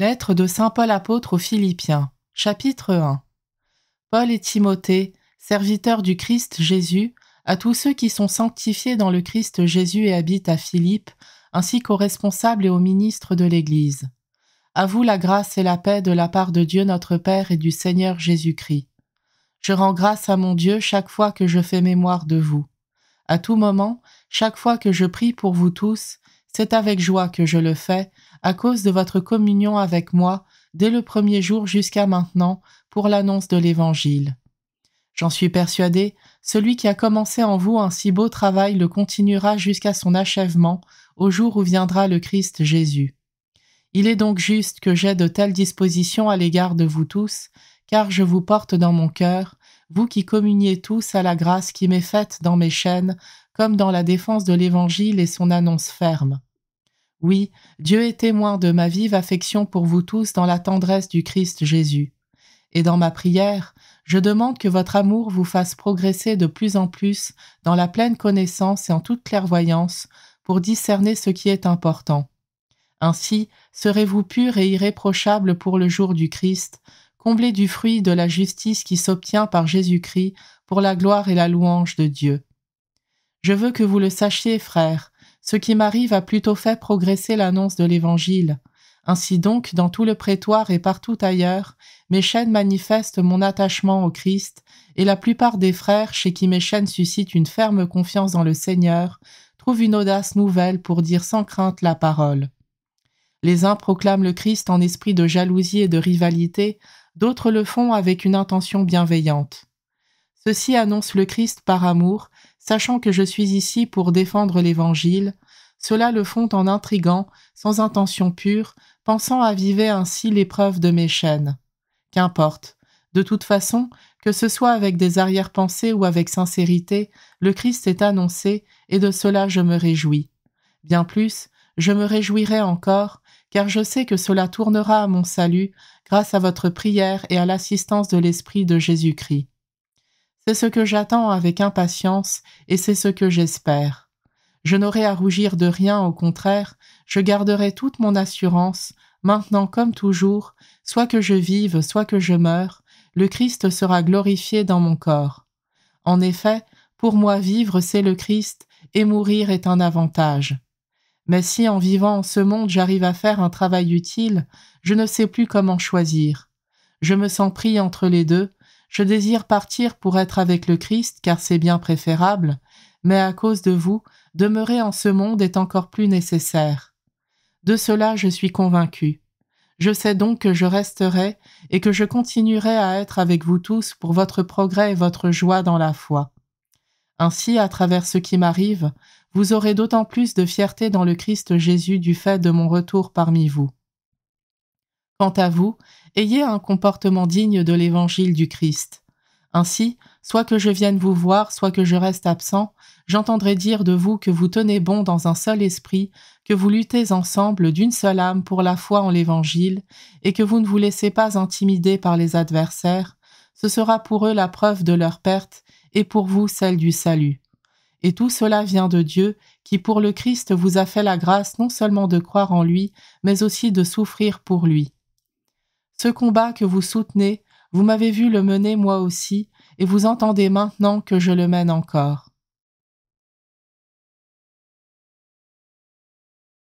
Lettre de saint Paul apôtre aux Philippiens, chapitre 1. Paul et Timothée, serviteurs du Christ Jésus, à tous ceux qui sont sanctifiés dans le Christ Jésus et habitent à Philippe, ainsi qu'aux responsables et aux ministres de l'Église. À vous la grâce et la paix de la part de Dieu notre Père et du Seigneur Jésus-Christ. Je rends grâce à mon Dieu chaque fois que je fais mémoire de vous. À tout moment, chaque fois que je prie pour vous tous, c'est avec joie que je le fais, à cause de votre communion avec moi, dès le premier jour jusqu'à maintenant, pour l'annonce de l'Évangile. J'en suis persuadé, celui qui a commencé en vous un si beau travail le continuera jusqu'à son achèvement, au jour où viendra le Christ Jésus. Il est donc juste que j'aie de telles dispositions à l'égard de vous tous, car je vous porte dans mon cœur, vous qui communiez tous à la grâce qui m'est faite dans mes chaînes, comme dans la défense de l'Évangile et son annonce ferme. Oui, Dieu est témoin de ma vive affection pour vous tous dans la tendresse du Christ Jésus. Et dans ma prière, je demande que votre amour vous fasse progresser de plus en plus dans la pleine connaissance et en toute clairvoyance pour discerner ce qui est important. Ainsi, serez-vous purs et irréprochables pour le jour du Christ, comblés du fruit de la justice qui s'obtient par Jésus-Christ pour la gloire et la louange de Dieu. Je veux que vous le sachiez, frères, ce qui m'arrive a plutôt fait progresser l'annonce de l'Évangile. Ainsi donc, dans tout le prétoire et partout ailleurs, mes chaînes manifestent mon attachement au Christ, et la plupart des frères, chez qui mes chaînes suscitent une ferme confiance dans le Seigneur, trouvent une audace nouvelle pour dire sans crainte la parole. Les uns proclament le Christ en esprit de jalousie et de rivalité, d'autres le font avec une intention bienveillante. Ceux-ci annoncent le Christ par amour, sachant que je suis ici pour défendre l'Évangile. Ceux-là le font en intriguant, sans intention pure, pensant aviver ainsi l'épreuve de mes chaînes. Qu'importe. De toute façon, que ce soit avec des arrière-pensées ou avec sincérité, le Christ est annoncé, et de cela je me réjouis. Bien plus, je me réjouirai encore, car je sais que cela tournera à mon salut, grâce à votre prière et à l'assistance de l'Esprit de Jésus-Christ. C'est ce que j'attends avec impatience, et c'est ce que j'espère. Je n'aurai à rougir de rien, au contraire, je garderai toute mon assurance, maintenant comme toujours, soit que je vive, soit que je meure, le Christ sera glorifié dans mon corps. En effet, pour moi vivre c'est le Christ, et mourir est un avantage. Mais si en vivant en ce monde j'arrive à faire un travail utile, je ne sais plus comment choisir. Je me sens pris entre les deux, je désire partir pour être avec le Christ car c'est bien préférable, mais à cause de vous, demeurer en ce monde est encore plus nécessaire. De cela je suis convaincu. Je sais donc que je resterai et que je continuerai à être avec vous tous pour votre progrès et votre joie dans la foi. Ainsi, à travers ce qui m'arrive, vous aurez d'autant plus de fierté dans le Christ Jésus du fait de mon retour parmi vous. Quant à vous, ayez un comportement digne de l'Évangile du Christ. Ainsi, soit que je vienne vous voir, soit que je reste absent, j'entendrai dire de vous que vous tenez bon dans un seul esprit, que vous luttez ensemble d'une seule âme pour la foi en l'Évangile, et que vous ne vous laissez pas intimider par les adversaires. Ce sera pour eux la preuve de leur perte, et pour vous celle du salut. Et tout cela vient de Dieu, qui pour le Christ vous a fait la grâce non seulement de croire en lui, mais aussi de souffrir pour lui. Ce combat que vous soutenez, vous m'avez vu le mener moi aussi, et vous entendez maintenant que je le mène encore.